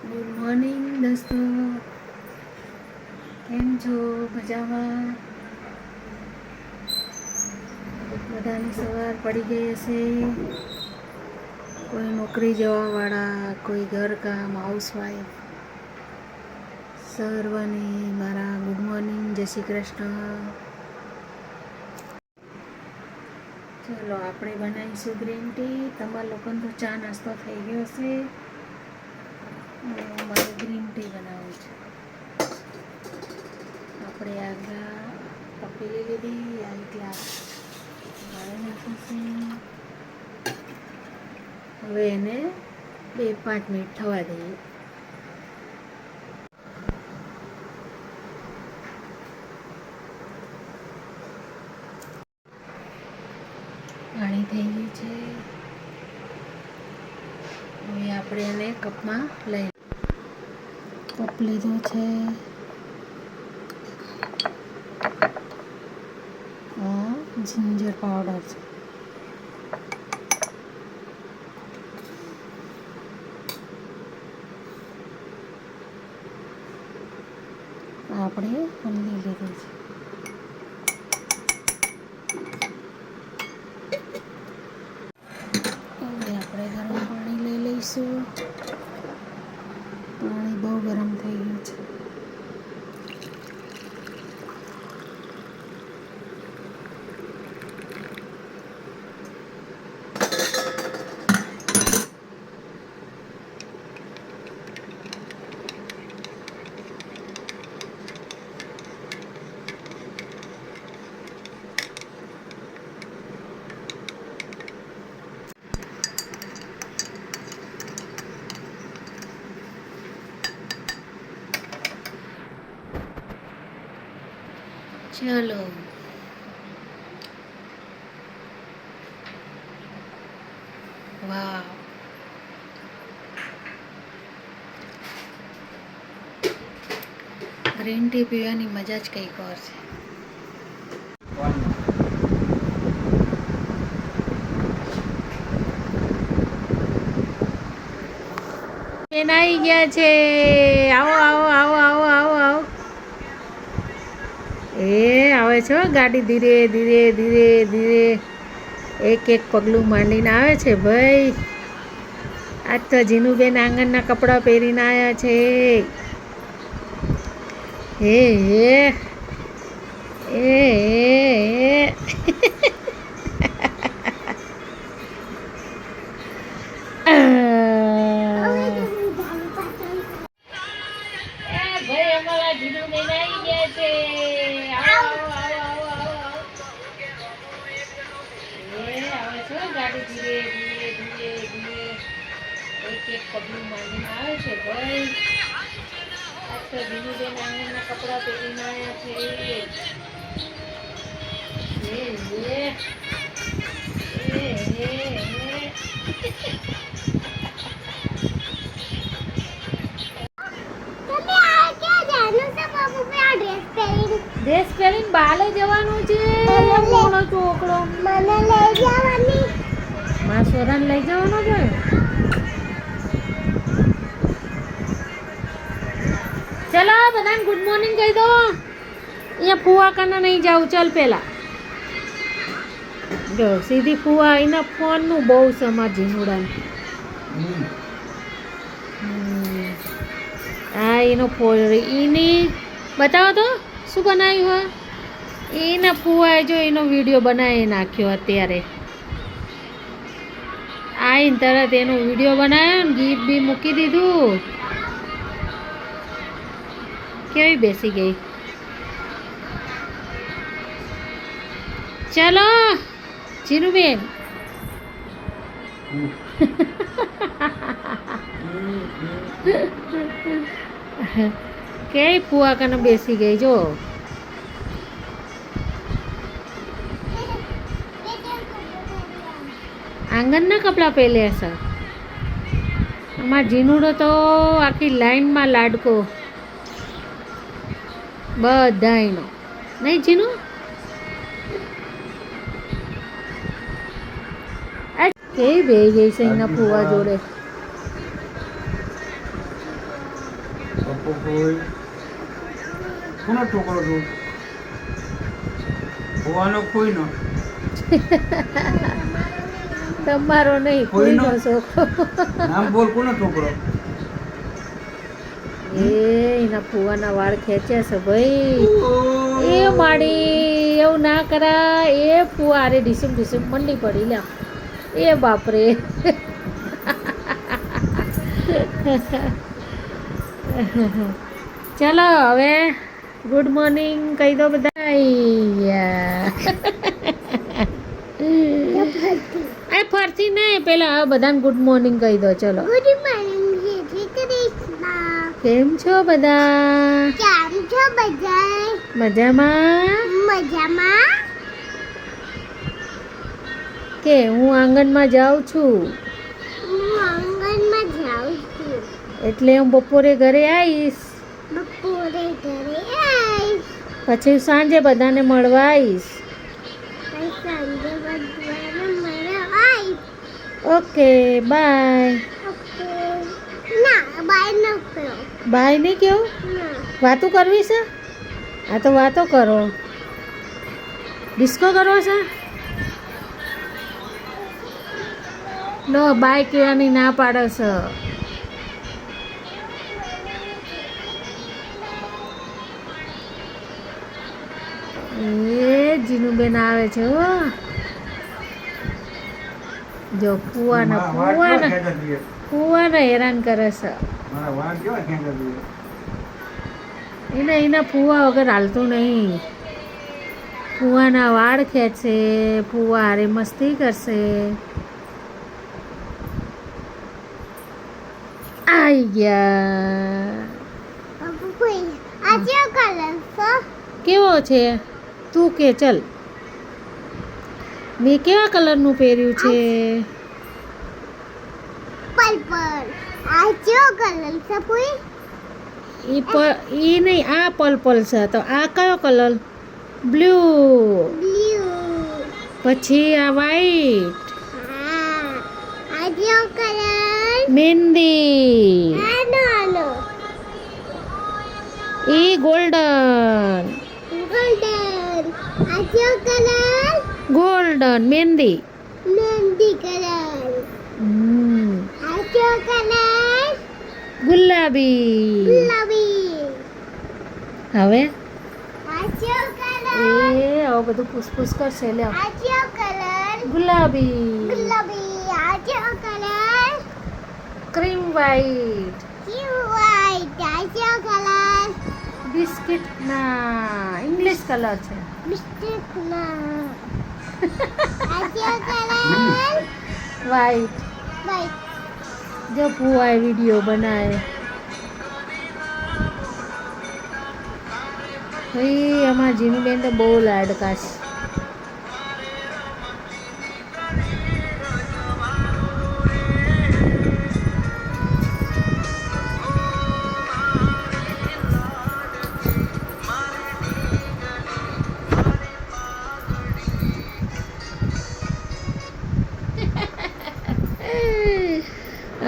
Good morning દોસ્તો, કેમ છો? મજામાં? બધાની સવાર પડી ગઈ હશે. કોઈ નોકરી જવાવાળા, કોઈ ઘરકામ, હાઉસવાઈફ, સર્વને મારા ગુડ મોર્નિંગ, જય શ્રી કૃષ્ણ. ચલો આપણે બનાવીશું ગ્રીન ટી. તમારા લોકોને તો ચા નાસ્તો થઈ ગયો હશે. મારે ગ્રીન ટી બનાવવું છે. આપણે આગળ તપેલી લીધી, આ ગ્લાસ ગાળી નાખીશું. હવે એને 2-5 મિનિટ થવા દઈએ. પાણી થઈ ગયું છે. હવે આપણે એને કપમાં લઈ કપ લીધો છે. જિંજર પાવડર છે. આપણે હલ્દી લીધી છે. હવે આપણે ગરમ પાણી લઈ લઈશું. પાણી બહુ ગરમ થઈ ગયું છે. ચલો વાહ, ગ્રીન ટી પીવાની મજા જ કંઈક ઓર છે. બેન આવી ગયા છે. આવો આવો આવો આવો આવો આવો. આવે છો ગાડી ધીરે ધીરે ધીરે ધીરે એક એક પગલું માંડીને આવે છે ભાઈ. આજ તો જીનુબેન આંગણના કપડાં પહેરીને આવ્યા છે. હે હે એ ભાઈ અમારા જીનુબેન આવી ગયા છે. ગાડી ધીરે ધીરે ધીરે ધીરે એક એક પગલું માંડીને આવે છે ભાઈ. આજ તો જીનુબેન આંગણના કપડાં પહેરીને આવ્યા છે. ડ્રેસ પહેરીને બાલે જવાનું છે. મોણો છોકરો મને લઈ જવાની, મારા સોરાને લઈ જવાનો છે. ચલો બધાને ગુડ મોર્નિંગ કહી દો. અહીંયા ફુવા કને નહીં જાઉં. ચાલ પેલા જો સીધી ફુવા એના ફોનનું બહુ સમાજ જીનુડાને. હા એનો ફોન એની બતાવો તો શું બનાવ્યું હોય. એના ફુવાએ જો એનો વિડીયો બનાવી નાખ્યો. અત્યારે આઈને તરત એનો વિડીયો બનાવ્યો ને ગીત બી મૂકી દીધું. કેવી બેસી ગઈ. ચલો જીનુબેન. કે ફુવા કને બેસી ગઈ જો. આંગણના કપડાં પહેર્યા છે. અમારા જીનુડો તો આખી લાઈનમાં લાડકો બધા એનો નહીં જીનુ. કેવી બે ગઈ છે એના ફુવા જોડે. હોય કોનો છોકરો તું ભુવાનો કોઈનો તમારો નહીં, કોઈનો? કોઈનો છોકરો. નામ બોલ કોનો છોકરો એના ફુવાના વાળ ખેંચે છે ભાઈ. એ માડી એવું ના કરાય. એ ફુવા અરે ડીસુમ ડીસુમ મંડી પડી લ્યા. એ બાપરે. ચાલો હવે ગુડ મોર્નિંગ કહી દો બધા. આ ફરતી નહીં, પેલા બધાને ગુડ મોર્નિંગ કહી દો. ચલો ગુડ મોર્નિંગ જય શ્રી કૃષ્ણ. કેમ છો બધા? કેમ છો બધા? મજામાં? મજામાં? કે હું આંગણમાં જાઉં છું હું આંગણમાં જાઉં છું. એટલે હું બપોરે ઘરે આવીશ, બપોરે ઘરે આવીશ. પછી સાંજે બધાને મળવા આવીશ. પછી સાંજે બધાને મળવા આવીશ. Okay bye. ઓકે. ના બાય ન કરો. બાય નહીં કેવું? ના. વાતો કરવી છે? આ તો વાતો કરો. ડિસ્કો કરવો છે? લો બાય કહેવાની ના પાડે છે. એ જીનુબેન આવે છે હો. જો ફુવાને હેરાન કરે છે. મારા વાળ કેવા ખેંચા છે એના ફુવા વગર હાલતું નહીં. ફુવાના વાળ ખેંચે, ફુવા હારે મસ્તી કરશે. આઈ ગયા. કોઈ આ કયો કલર છે? કેવો છે તું કે? ચલ, મેં કેવા કલરનું પહેર્યું છે? પર્પલ. આ કયો કલર છે કોઈ? ઈ નહીં, આ પર્પલ છે. તો આ કયો કલર? બ્લુ. બ્લુ. પછી આ વ્હાઈટ. હા. આ કયો કલર? મહેંદી. આનો ઈ ગોલ્ડન. golden. આ કયો કલર? ગોલ્ડન મહેંદી. મહેંદી કલર. આ કયો કલર? ગુલાબી. ગુલાબી. હવે આ કયો કલર? આવું બધું પૂછપૂછ કરશે. લે આ કયો કલર? ગુલાબી. ગુલાબી. આ કયો કલર? Cream white. white. આ કયો કલર? બિસ્કિટ ના ઇંગ્લિશ કલર છે. બિસ્કિટ ના. આ કયો કલર? વ્હાઈટ. white. જો ભુવાએ વિડીયો બનાવે. ભાઈ અમારા જીનુબેન તો બહુ લાડકા છે.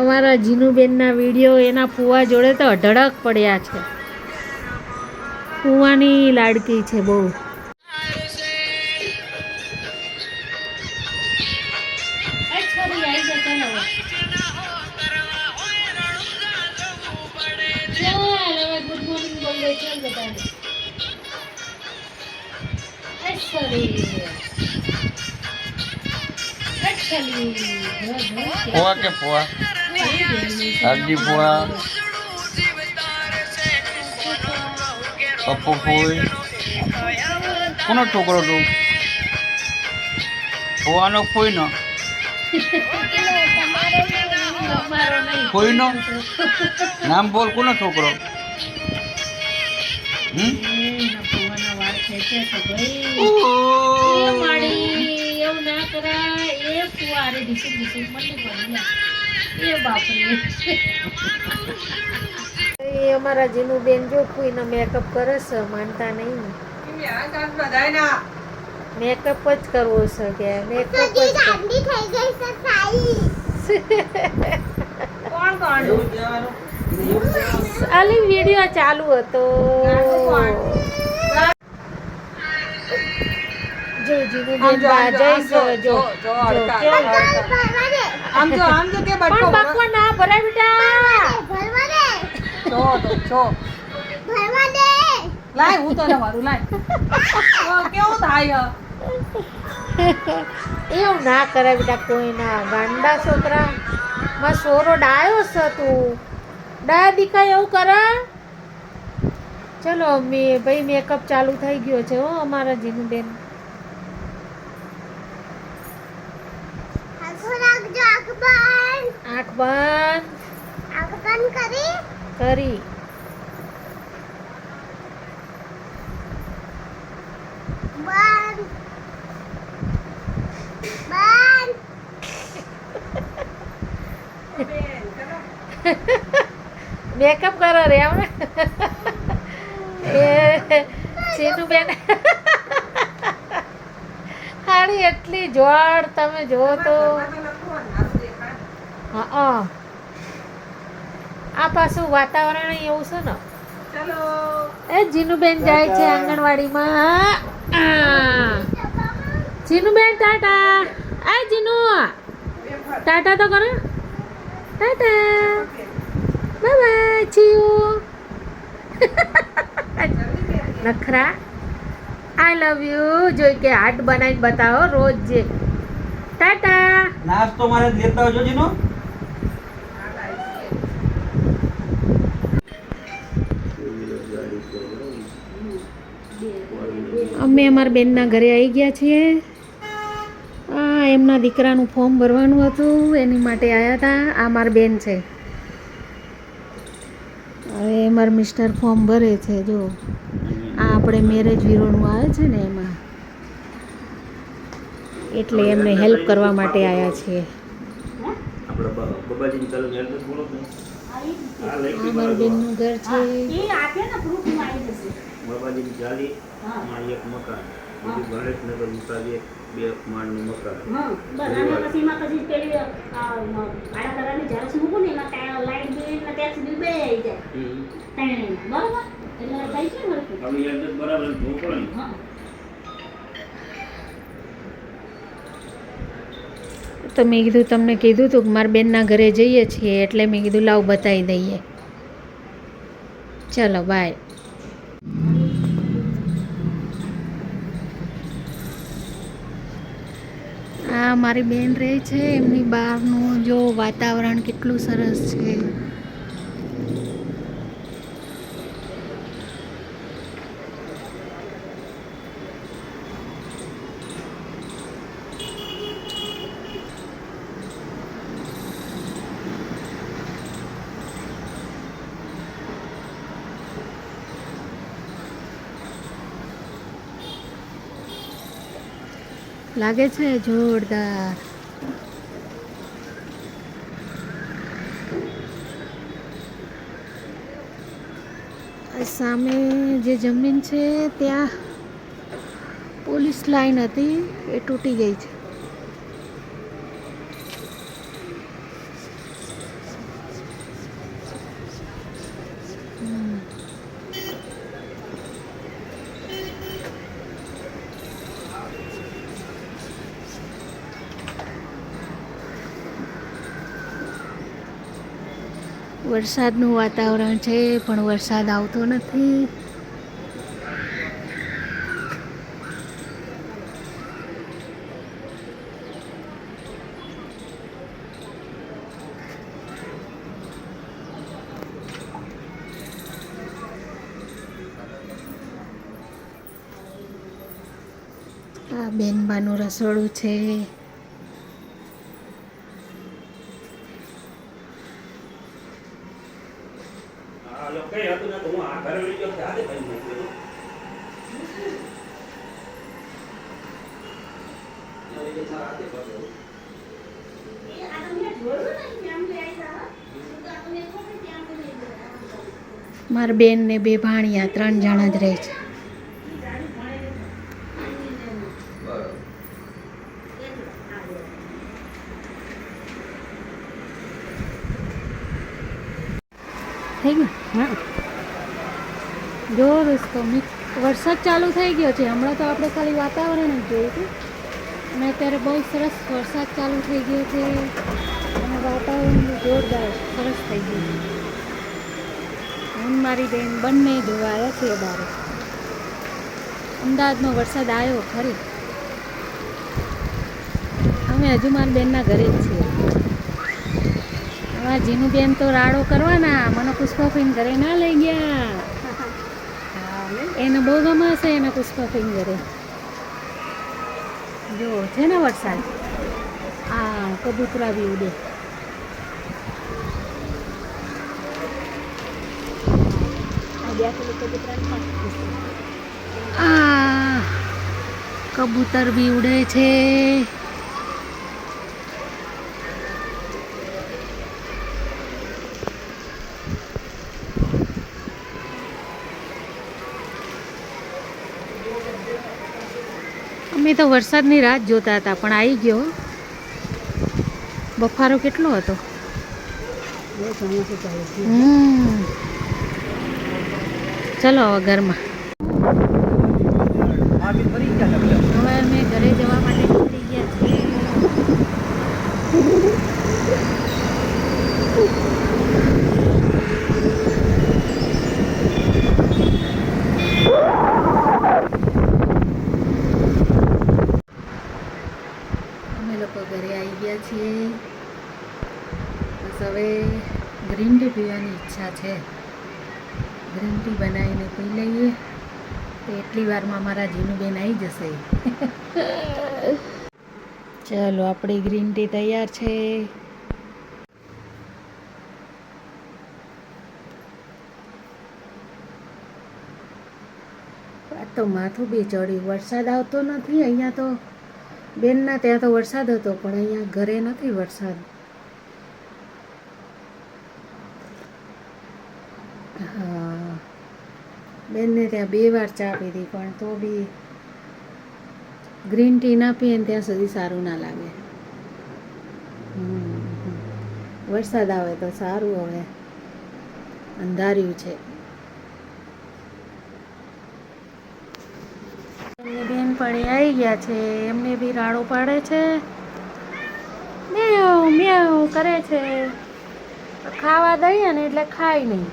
અમારા જીનુબેનના વિડીયો એના ફુવા જોડે તો અઢળક પડ્યા છે. ફુવાની લાડકી છે બહુ. ફુવા કે ફુવા હાજી ફુવા પપ્પુ ફૂઈ કોનો છોકરો તું ફુવાનો કોઈનો કોઈનો નામ બોલ કોનો છોકરો ફુવાના વાળ ખેંચે છે ભાઈ. એ માડી એવું ના કરાય. એ ફુવા અરે ડીસુમ ડીસુમ મંડી પડી લ્યા. એ બાપરે. એ અમારા જીનુબેન જો કોઈનો મેકઅપ કરે છે, માનતા નહીં. મેકઅપ જ કરવો છે કે મેકઅપ જ ઠંડી થઈ ગઈ છે સાઈ. કોણ કોણ? આલી વિડિયો ચાલુ હતો જો જીનું બેન જઈશ જો આમ જો કે પણ બકવા ના ભરાય બેટા ભરવા દે જો ભરવા દે લાય હું તો મારું લાય કેવું થાય એવું ના કરે બેટા કોઈ ના ગાંડા છોકરા માં સોરો ડાયો છે તું ડાયા દીકા એવું કરે ચલો ભાઈ મેકઅપ ચાલુ થઈ ગયો છે હો અમારા જીનું બેન આખો રાખજો આંખ બંધ આંખ બંધ આંખ બંધ કરી કરી બંધ મેકઅપ કરો રે એમ એ સીનું બેન હાડી એટલી જોડ તમે જો તો હા આ પાછું વાતાવરણ એવું છે ને ચલો એ જીનુબેન જાય છે આંગણવાડીમાં જીનુબેન ટાટા આ જીનુ ટાટા તો કરો ટાટા બાય બાય ચીયુ નખરા આઈ લવ યુ જોઈ કે હાર્ટ બનાવીને બતાવો રોજ જે ટાટા નાસ્તો મારે લેતા આવજો જીનો અમે અમારા બેનના ઘરે આવી ગયા છીએ એમના દીકરાનું ફોર્મ ભરવાનું હતું એની માટે આવ્યા હતા આ મારી બેન છે હવે મારા મિસ્ટર ફોર્મ ભરે છે જો આ આપણે મેરેજ બ્યુરોનું આવે છે ને એમાં એટલે એમને હેલ્પ કરવા માટે આવ્યા છીએ આપણા બબાજીની ચાલુ એડ્રેસ બોલો ને આ મારી બેનનું ઘર છે બબાજીની ચાલી માં એક મકાન બીજું ગણેશનગર મુસાદી બે માળનું મકાન હવે એડ્રેસ બરાબર જોવું પડે ને તો મેં કીધું તમને કીધું હતું કે મારા બેનના ઘરે જઈએ છીએ એટલે મેં કીધું લાવ બતાવી દઈએ ચલો બાય આ મારી બેન રહે છે એમની બહારનું જો વાતાવરણ કેટલું સરસ છે લાગે છે જોરદાર સામે જે જમીન છે ત્યાં પોલીસ લાઈન હતી એ તૂટી ગઈ છે વરસાદનું વાતાવરણ છે પણ વરસાદ આવતો નથી આ બેનબાનું રસોડું છે કઈ હતું ને તો હું આ ઘરે લઈ ગયો હાથે ભાઈ મૂક્યો મારા બેન ને બે ભાણિયા 3 જણા જ રહે છે થઈ ગયું હા જો દોસ્તો વરસાદ ચાલુ થઈ ગયો છે. હમણાં તો આપણે ખાલી વાતાવરણ જ જોયું હતું અને અત્યારે બહુ સરસ વરસાદ ચાલુ થઈ ગયો છે અને વાતાવરણ જોરદાર સરસ થઈ ગયું છે. હું મારી બેન બંને જોવાયા છે બહાર. અમદાવાદમાં વરસાદ આવ્યો ખરી. અમે હજુ મારી બેનના ઘરે જ છીએ. હવે જીનું બેન તો રાડો કરવાના, મને પુષ્પાફીન ઘરે ના લઈ ગયા. એને બહુ ગમાશે એને પુષ્પાફીન ઘરે. જો છે ને વરસાદ, આ કબૂતરા બી ઉડે. આ કબૂતર બી ઉડે છે. અમે તો વરસાદની રાહ જોતા હતા પણ આવી ગયો. બફારો કેટલો હતો. ચલો હવે ઘરમાં. હવે અમે ઘરે જવા માટે નીકળી ગયા છીએ. અમે લોકો ઘરે આવી ગયા છીએ. બસ હવે ગ્રીન ટી પીવાની ઈચ્છા છે. ગ્રીન ટી બનાવીને પી લઈએ તો એટલી વારમાં મારા જીનુબેન આવી જશે. ચાલો આપણી ગ્રીન ટી તૈયાર છે. આ તો માથું બી ચડ્યું. વરસાદ આવતો નથી અહીંયા તો. બેનના ત્યાં તો વરસાદ હતો પણ અહીંયા ઘરે નથી વરસાદ. હા બેનને ત્યાં 2 વાર ચા પીધી પણ તો બી ગ્રીન ટી ના પીએ ને ત્યાં સુધી સારું ના લાગે. વરસાદ આવે તો સારું. હવે અંધાર્યું છે. એમની બેનપણી આવી ગયા છે. એમને બી રાડો પાડે છે. મ્યાઉ મ્યાઉ કરે છે. ખાવા દઈએ ને એટલે ખાય નહીં.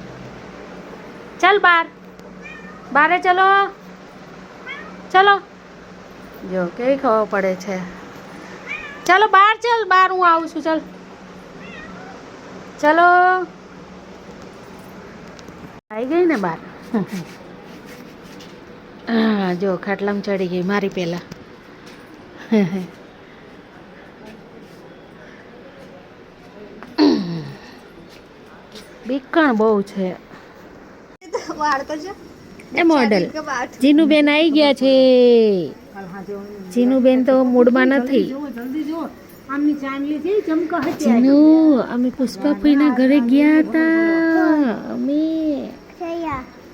ચાલ બારે ચલો ચલો. જો કેવી ખબર પડે છે. ચાલો બહાર ચાલ. બહાર હું આવું છું. ચાલ ચલો. આવી ગઈ ને બહાર. હા જો ખાટલામાં ચડી ગઈ મારી પહેલા. બીકણ બહુ છે. એ મોડલ જીનુબેન આવી ગયા છે. જીનુબેન તો મૂડમાં નથી. જીનુ અમે પુષ્પાફુઈના ઘરે ગયા હતા. અમે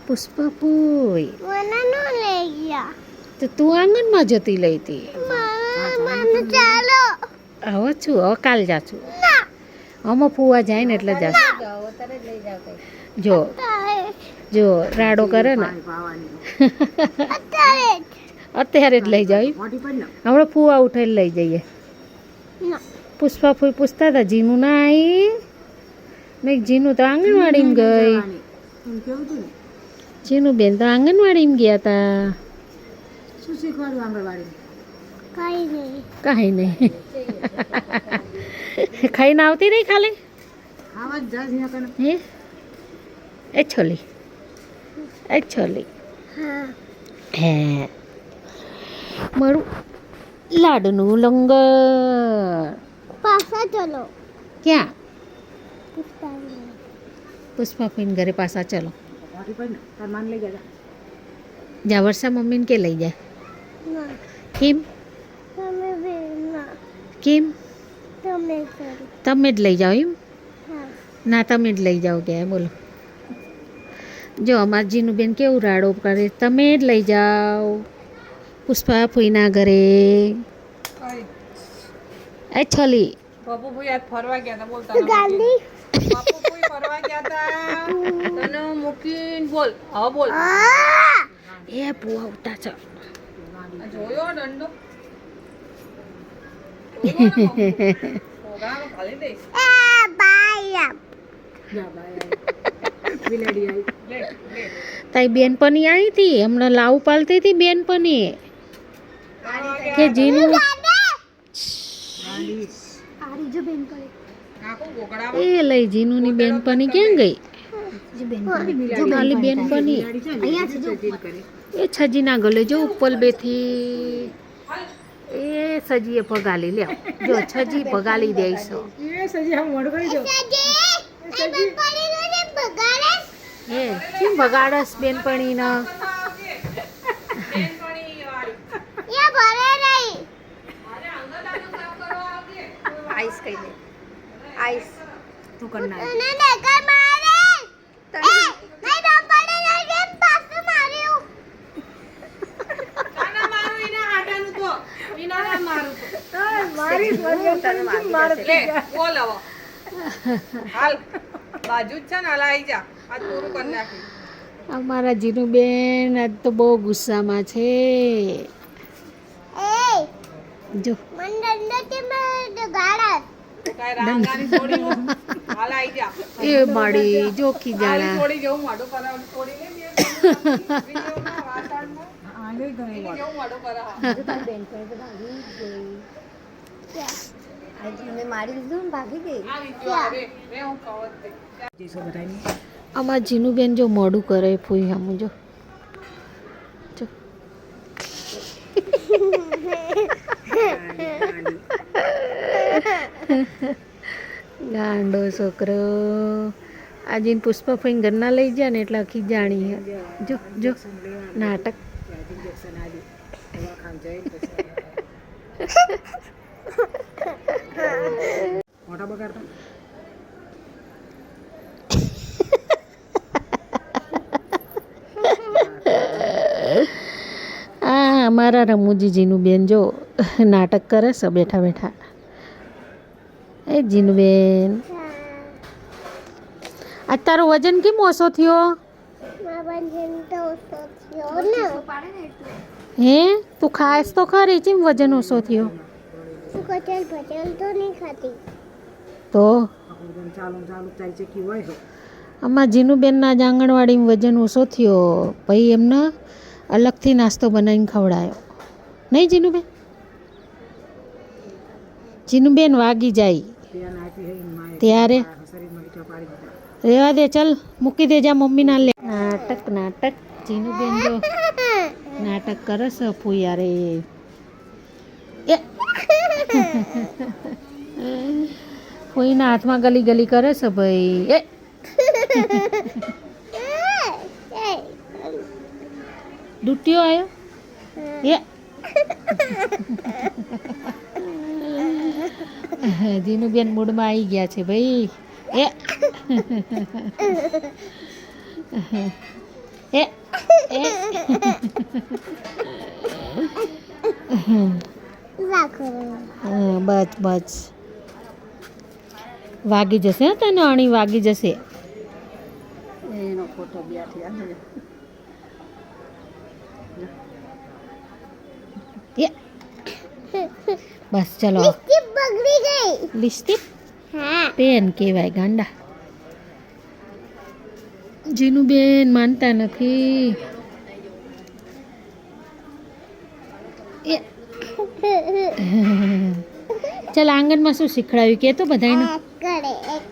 પુષ્પાફુઈ મને નો લઈ ગયા. તો તું આંગણમાં જતી લઈ હતી. મને ચાલો. હવે છું હવે કાલ જાશું. આમાં ફુવા જાય ને એટલે જાશું. જો જો રાડો કરે ને અત્યારે જ લઈ જાવ. હમણાં ફુવા ઉઠાઈને લઈ જઈએ. પુષ્પાફુઈ પૂછતા હતા જીનું ના આવી. મેં જીનું તો આંગણવાડીમાં ગઈ. જીનું બેન તો આંગણવાડીમાં ગયા હતા. શું શીખવાડ્યું આંગણવાડી? કાંઈ નહીં. ખાઈને આવતી રહી ખાલી. આવા જ જાય હે એકચ્યુઅલી હે મારું લાડનું લંગર. પાછા ચલો. ક્યાં? પુષ્પાફીન ઘરે પાછા ચલો. જા વર્ષા મમ્મીને કે લઈ જાય. કેમ કેમ તમે જ લઈ જાઓ એમ? ના તમે જ લઈ જાઓ કે બોલો. જો અમાર જીનું બેન કેવું રાડો કરે. તમે જ લઈ જાઓ પુષ્પાફુઈના ઘરે. એ છલી બાપુ ભાઈ આજ ફરવા ગયા હતા. બોલતા બાપુ ભાઈ ફરવા ગયા હતા. બોલ હવે બોલ એ પુઆ ઉતા છે જોયો દંડો પોગાનો ખાલી દઈશ બાય લે લે તારી બેનપણી આવી હતી હમણાં લાવ પાલતી હતી બેનપણી કે જીનું આખો ગોગડા એ લઈ જીનુની બેનપણી ક્યાં ગઈ ખાલી બેનપણી એ છજીના ગલે જો ઉપર બેથી એ સજીએ ભગાલી લ્યો જો છજી ભગાલી દઈશો હે કેમ ભગાડસ બેનપણીના આઈસ કઈ દે આઈસ તું કર ના કાના મારું એના હાટાનું તો વિના ના મારું તો મારી તને મારું લે બોલ હવે હાલ બાજુ જ છે ને હાલ આવી જા આ પૂરું કરી નાખી અમારા જીનુબેન આજ તો બહુ ગુસ્સામાં છે જો કાઈ રાંગાની છોડી હો હાલ આવી જા એ માડી જોખી હાલ જાણા છોડી જવું માડું કરાવ છોડી લે બે વિડિયોના વાતાવરણમાં આને ગઈ જેવું માડું કરાવ આ વિડિયો આવે મે હું કવત દે અમારા જીનુબેન જો મોડું કરે ફૂઈ હમું જો જો ગાંડો છોકરો આજે પુષ્પા ફઈને ઘરના લઈ ગયા ને એટલે આખી જાણી જો જો નાટક મોટા બગાડતા આ અમારા રમૂજી જીનુબેન જો નાટક કરે છે બેઠા બેઠા એ જીનુબેન આજ તારો વજન કેમ ઓછો થયો હે તું ખાસ તો ખરી ચેમ વજન ઓછો થયો તો આમાં જીનુબેનના જ આંગણવાડીમાં વજન ઓછો થયો પછી એમને અલગથી નાસ્તો બનાવીને ખવડાયો નહીં જીનુબેન જીનુબેન વાગી જાય ત્યારે રેવા દે ચલ મૂકી દે જા મમ્મી ના લે નાટક નાટક જીનુબેન જો નાટક કરે છે ફૂઈ રે એ ફૂઈના હાથમાં ગલી ગલી કરે છે ભાઈ એ દુટિયો આવ્યો એ જીનુબેન મૂડમાં આવી ગયા છે ભાઈ એ એ એ બસ બસ વાગી જશે હો તને અણી વાગી જશે એનો ફોટો બેઠી એ બસ ચલો બગડી ગઈ લિપસ્ટિક હા પેન કહેવાય ગાંડા જીનુબેન માનતા નથી એ ચાલ આંગણમાં શું શીખડાવ્યું કે તો બધાને કરે એક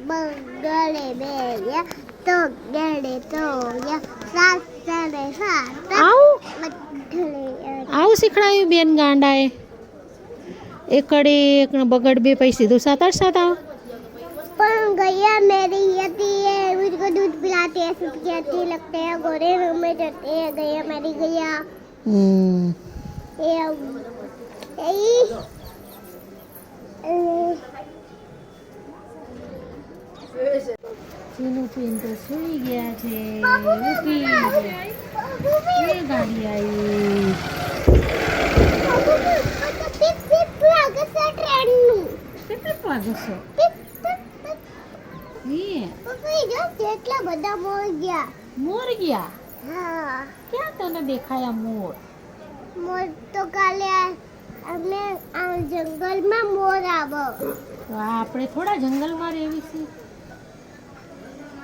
બગડે બે યા તો ગડે તો યા સાત ચડે સાત આવું બગડે આવું શીખડાવ્યું બેન ગાંડાએ એકડે એક બગડ બે પૈસે સીધું 7-8 આવે પણ गैया मेरी यती है मुझको दूध पिलाती है सूट कहती लगते हैं गोरे रूम में जाते हैं गैया मेरी गैया ચીનું પીન તો સુઈ ગયા છે ઉઠી ગયા એ ગાડી આવી કેટલા વાગે છો કેટલા બધા મોર ગયા મોર ગયા હા ક્યાં તને દેખાયા મોર મોર તો કાલે અમે આ જંગલમાં મોર આવો તો આપણે થોડા જંગલમાં રહેવી છે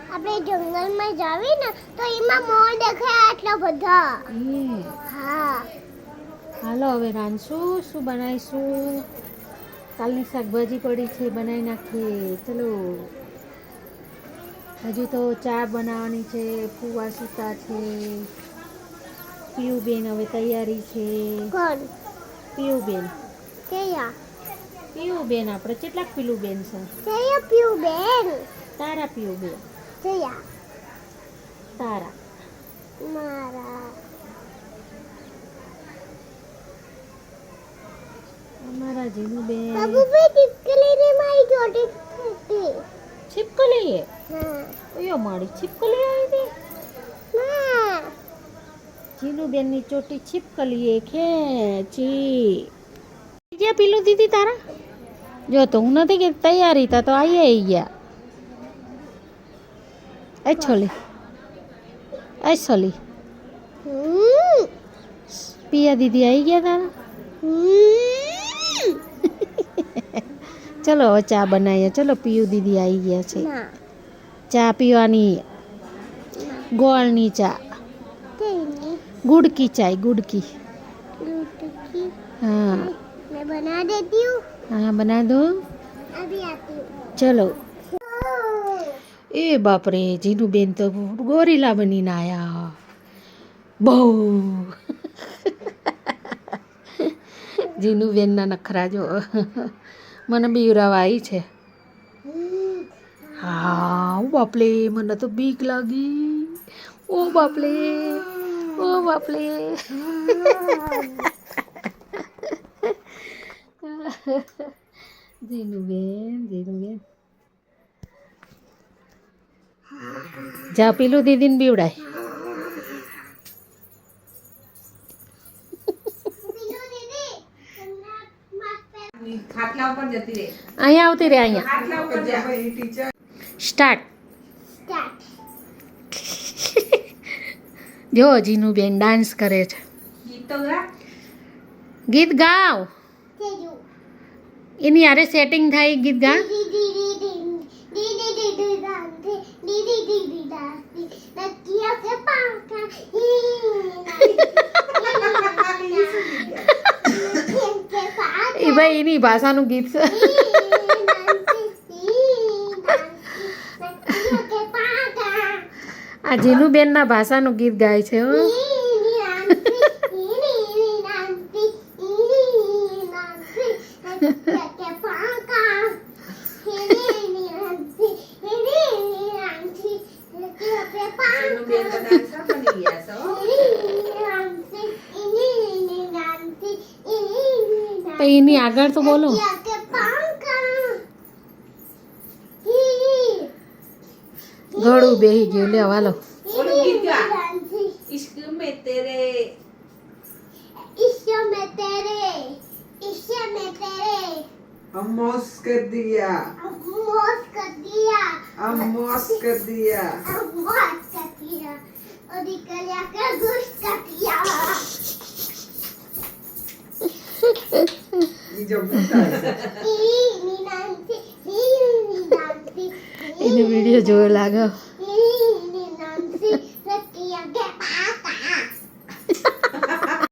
આપણે જંગલમાં જાવી ને તો એમાં મોર દેખાય આટલા બધા એ હા હાલો હવે રાંધશું શું બનાવીશું કાલની શાકભાજી પડી છે બનાવી નાખીએ ચલો હજુ તો ચા બનાવવાની છે ફુવા સૂતા છે પીયુબેન હવે તૈયારી છે કોણ પીયુબેન કેયા પીયુબેન આપણે કેટલાક પીલુબેન છે કેયા પીવું બેન તારા પીયુબેન કેયા તારા મારા અમારા જીનુબેન બાબુ ભાઈ ટીપકલી ને મારી જોડી હતી છીપકલી એ હા ઓયો મારી છીપકલી આવી હતી ના જીનુબેનની ચોટી છીપકલી એ ખેંચી જ્યાં પીલું દીધી તારા જો તો હું નથી કે તૈયારી તા તો આવી ગયા એ છોલી એ છોલી પિયા દીદી આવી ગયા તારા ચલો હવે ચા બનાવીએ ચલો પીયુ દીદી આવી ગયા છે ના ચા પીવાની ગોળની ચા તેની ગુડકી ચાય ગુડકી लूटकी हाँ मैं बना देती हूँ हाँ बना दो अभी आती हूँ चलो ए बाप रे जीनू बेन तो गोरीला बनीने आया बહુ જીનુ બેનના નખરા જો મને બીવરાવા આવી છે હા ઓ બાપલે મને તો બીક લાગી ઓ બાપલે ઓ બાપલે જીનુબેન જા પેલું દીદીને બીવડાય ખાટલા ઉપર જતી રહે અહીંયા આવતી રે અહીંયા ખાટલા ઉપર જા સ્ટાર્ટ स्टार्ट જો જીનુબેન ડાન્સ કરે છે ગીત તો ગા ગીત ગાવ तेजू એની હારે સેટિંગ થાય ગીત ગા दीदी दीदी दीदी दीदी दादी दीदी दीदी दादी नकिया के पाका के पाका એ ભાઈ એની ભાષાનું ગીત છે આ જીનુબેનના ભાષાનું ગીત ગાય છે હો એનું બેન તો ડાન્સર બની ગયા છો તો એની આગળ તો બોલો ગળું બેહી ગયું લે વાલો ઓલું ગીત ગા इश्क में तेरे अमोस कर दिया अमोस कर दिया और निकल जाकर गोश्त कर दिया ये जो बूटा है એને વિડીયો જોયો લાગે